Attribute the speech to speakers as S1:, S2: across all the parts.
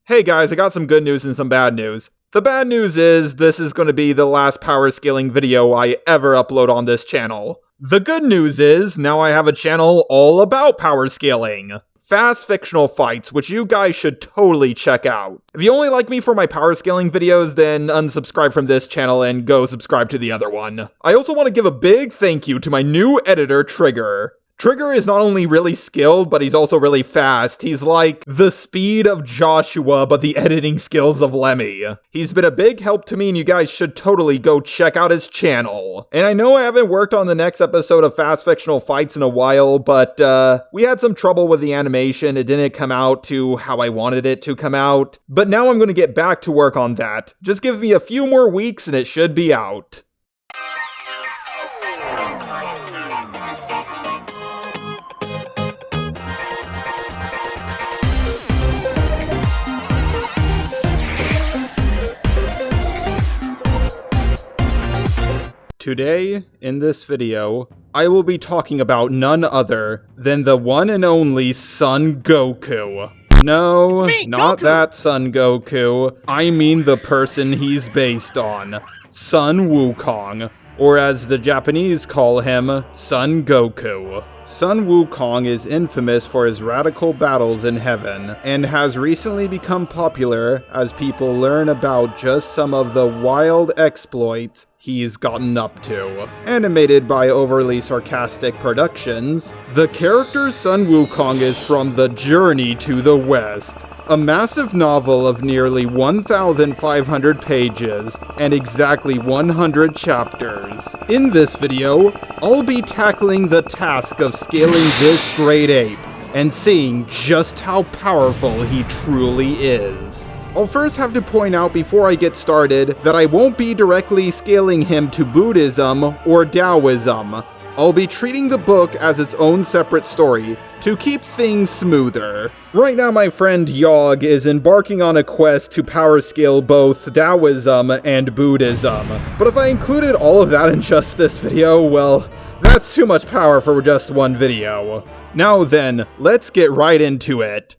S1: Hey guys, I got some good news and some bad news. The bad news is this is going to be the last power scaling video I ever upload on this channel. The good news is now I have a channel all about power scaling. Fast fictional fights, which you guys should totally check out. If you only like me for my power scaling videos, then unsubscribe from this channel and go subscribe to the other one. I also want to give a big thank you to my new editor, Trigger. Trigger is not only really skilled, but he's also really fast. He's like the speed of Joshua, but the editing skills of Lemmy. He's been a big help to me, and you guys should totally go check out his channel. And I know I haven't worked on the next episode of Fast Fictional Fights in a while, but we had some trouble with the animation. It didn't come out to how I wanted it to come out. But now I'm going to get back to work on that. Just give me a few more weeks and it should be out. Today, in this video, I will be talking about none other than the one and only Sun Goku. No, not that Sun Goku. I mean the person he's based on, Sun Wukong, or as the Japanese call him, Sun Goku. Sun Wukong is infamous for his radical battles in heaven, and has recently become popular as people learn about just some of the wild exploits he's gotten up to. Animated by overly sarcastic productions, the character Sun Wukong is from The Journey to the West, a massive novel of nearly 1,500 pages and exactly 100 chapters. In this video, I'll be tackling the task of scaling this great ape and seeing just how powerful he truly is. I'll first have to point out before I get started that I won't be directly scaling him to Buddhism or Taoism. I'll be treating the book as its own separate story to keep things smoother. Right now my friend Yogg is embarking on a quest to power scale both Taoism and Buddhism. But if I included all of that in just this video, well, that's too much power for just one video. Now then, let's get right into it.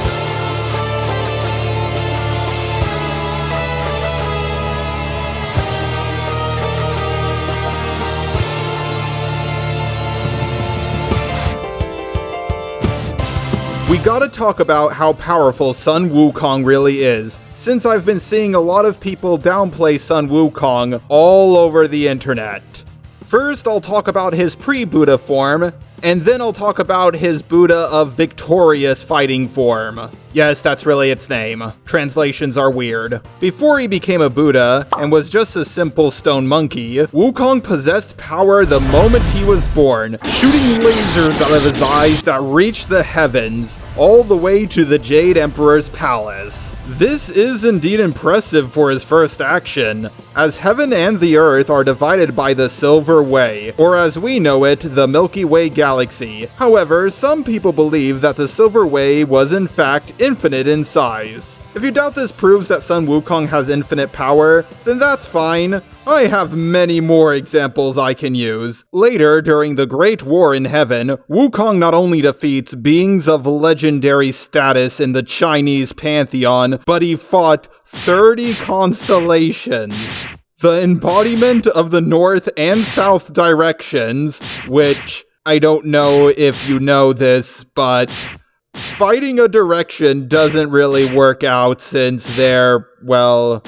S1: We gotta talk about how powerful Sun Wukong really is, since I've been seeing a lot of people downplay Sun Wukong all over the internet. First, I'll talk about his pre-Buddha form, and then I'll talk about his Buddha of victorious fighting form. Yes, that's really its name. Translations are weird. Before he became a Buddha, and was just a simple stone monkey, Wukong possessed power the moment he was born, shooting lasers out of his eyes that reached the heavens, all the way to the Jade Emperor's palace. This is indeed impressive for his first action, as heaven and the earth are divided by the Silver Way, or as we know it, the Milky Way galaxy. However, some people believe that the Silver Way was in fact infinite in size. If you doubt this proves that Sun Wukong has infinite power, then that's fine. I have many more examples I can use. Later, during the Great War in Heaven, Wukong not only defeats beings of legendary status in the Chinese pantheon, but he fought 30 constellations. The embodiment of the north and south directions, which I don't know if you know this, but fighting a direction doesn't really work out since they're, well,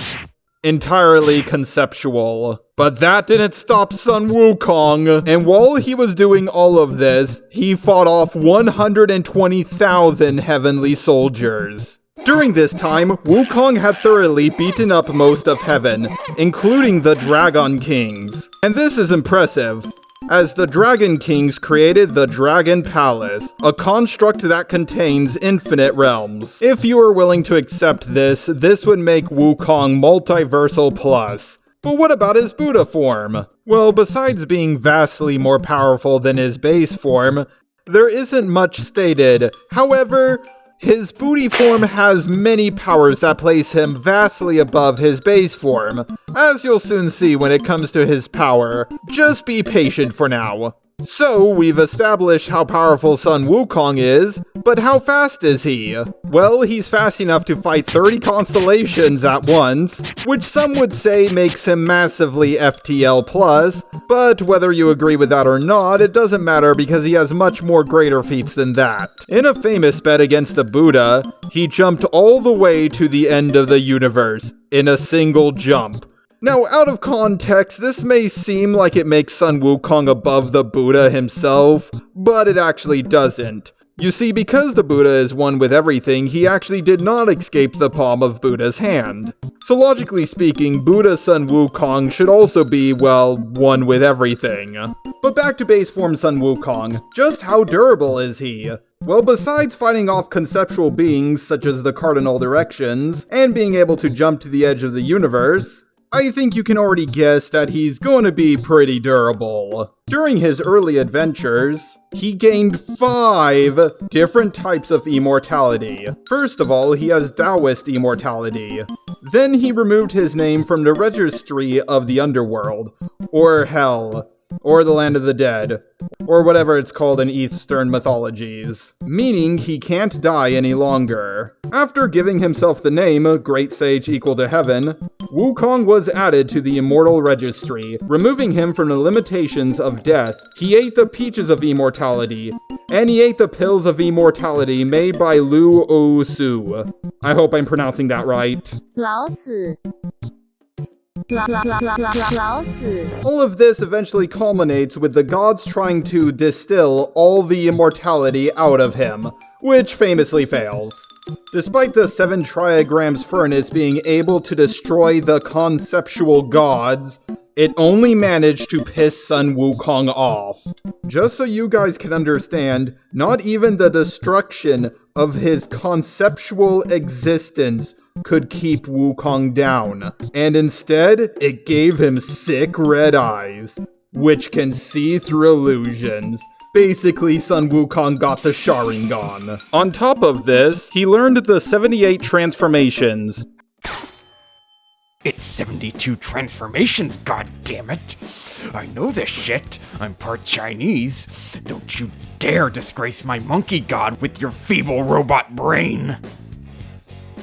S1: entirely conceptual. But that didn't stop Sun Wukong, and while he was doing all of this, he fought off 120,000 heavenly soldiers. During this time, Wukong had thoroughly beaten up most of heaven, including the Dragon Kings. And this is impressive, as the Dragon Kings created the Dragon Palace, a construct that contains infinite realms. If you are willing to accept this, this would make Wukong multiversal plus. But what about his Buddha form? Well, besides being vastly more powerful than his base form, there isn't much stated. However, his booty form has many powers that place him vastly above his base form, as you'll soon see when it comes to his power. Just be patient for now. So, we've established how powerful Sun Wukong is, but how fast is he? Well, he's fast enough to fight 30 constellations at once, which some would say makes him massively FTL+, but whether you agree with that or not, it doesn't matter because he has much more greater feats than that. In a famous bet against the Buddha, he jumped all the way to the end of the universe, in a single jump. Now, out of context, this may seem like it makes Sun Wukong above the Buddha himself, but it actually doesn't. You see, because the Buddha is one with everything, he actually did not escape the palm of Buddha's hand. So logically speaking, Buddha Sun Wukong should also be, well, one with everything. But back to base form Sun Wukong, just how durable is he? Well, besides fighting off conceptual beings such as the cardinal directions, and being able to jump to the edge of the universe, I think you can already guess that he's going to be pretty durable. During his early adventures, he gained 5 different types of immortality. First of all, he has Taoist immortality. Then he removed his name from the registry of the underworld, or hell, or the land of the dead, or whatever it's called in Eastern mythologies, meaning he can't die any longer. After giving himself the name Great Sage equal to Heaven, Wukong was added to the Immortal Registry, removing him from the limitations of death. He ate the peaches of immortality, and he ate the pills of immortality made by Lu O Su. I hope I'm pronouncing that right.
S2: 老子
S1: All of this eventually culminates with the gods trying to distill all the immortality out of him, which famously fails. Despite the 7 trigrams furnace being able to destroy the conceptual gods, it only managed to piss Sun Wukong off. Just so you guys can understand, not even the destruction of his conceptual existence could keep Wukong down, and instead, it gave him sick red eyes, which can see through illusions. Basically, Sun Wukong got the Sharingan. On top of this, he learned the 78 transformations.
S3: It's 72 transformations, goddammit! I know this shit. I'm part Chinese. Don't you dare disgrace my monkey god with your feeble robot brain!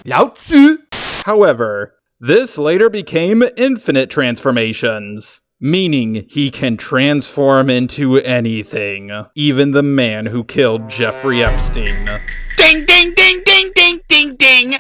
S3: Lao Tzu!
S1: However, this later became infinite transformations, meaning he can transform into anything, even the man who killed Jeffrey Epstein.
S4: Ding ding ding ding ding ding ding!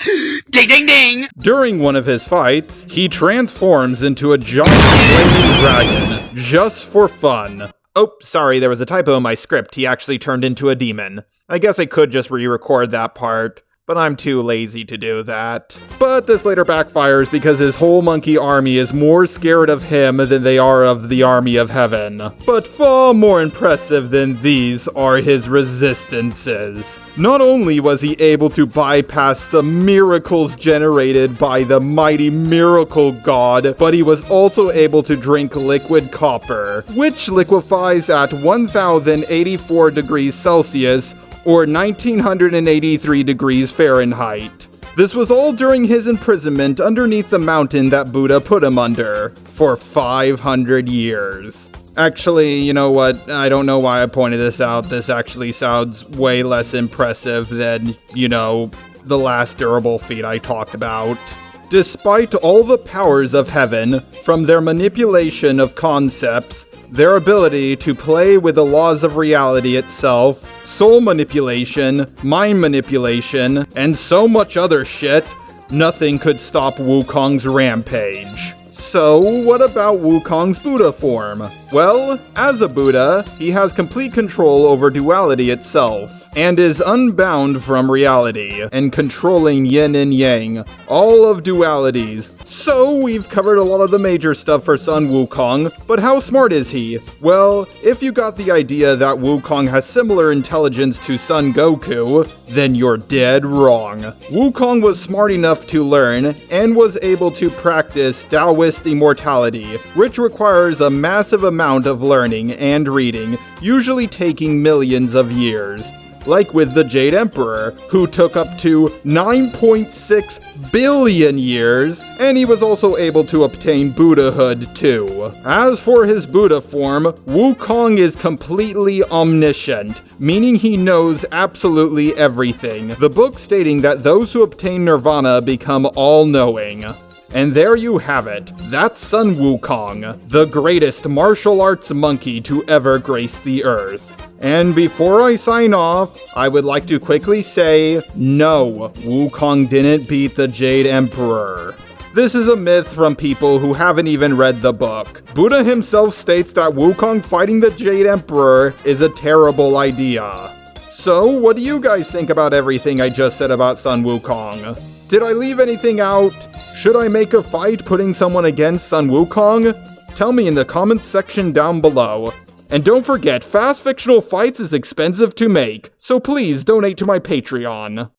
S4: Ding ding ding!
S1: During one of his fights, he transforms into a giant flaming dragon, just for fun. Oh, sorry, there was a typo in my script. He actually turned into a demon. I guess I could just re-record that part, but I'm too lazy to do that. But this later backfires because his whole monkey army is more scared of him than they are of the army of heaven. But far more impressive than these are his resistances. Not only was he able to bypass the miracles generated by the mighty miracle god, but he was also able to drink liquid copper, which liquefies at 1084 degrees Celsius, or 1983 degrees Fahrenheit. This was all during his imprisonment underneath the mountain that Buddha put him under, for 500 years. Actually, you know what, I don't know why I pointed this out, this actually sounds way less impressive than, you know, the last durable feat I talked about. Despite all the powers of heaven, from their manipulation of concepts, their ability to play with the laws of reality itself, soul manipulation, mind manipulation, and so much other shit, nothing could stop Wukong's rampage. So, what about Wukong's Buddha form? Well, as a Buddha, he has complete control over duality itself, and is unbound from reality, and controlling yin and yang, all of dualities. So, we've covered a lot of the major stuff for Sun Wukong, but how smart is he? Well, if you got the idea that Wukong has similar intelligence to Son Goku, then you're dead wrong. Wukong was smart enough to learn, and was able to practice Taoist immortality, which requires a massive amount of learning and reading, usually taking millions of years. like with the Jade Emperor, who took up to 9.6 billion years, and he was also able to obtain Buddhahood too. As for his Buddha form, Wukong is completely omniscient, meaning he knows absolutely everything, the book stating that those who obtain Nirvana become all-knowing. And there you have it. That's Sun Wukong, the greatest martial arts monkey to ever grace the earth. And before I sign off, I would like to quickly say, no, Wukong didn't beat the Jade Emperor. This is a myth from people who haven't even read the book. Buddha himself states that Wukong fighting the Jade Emperor is a terrible idea. So, what do you guys think about everything I just said about Sun Wukong? Did I leave anything out? Should I make a fight putting someone against Sun Wukong? Tell me in the comments section down below. And don't forget, fast fictional fights is expensive to make, so please donate to my Patreon.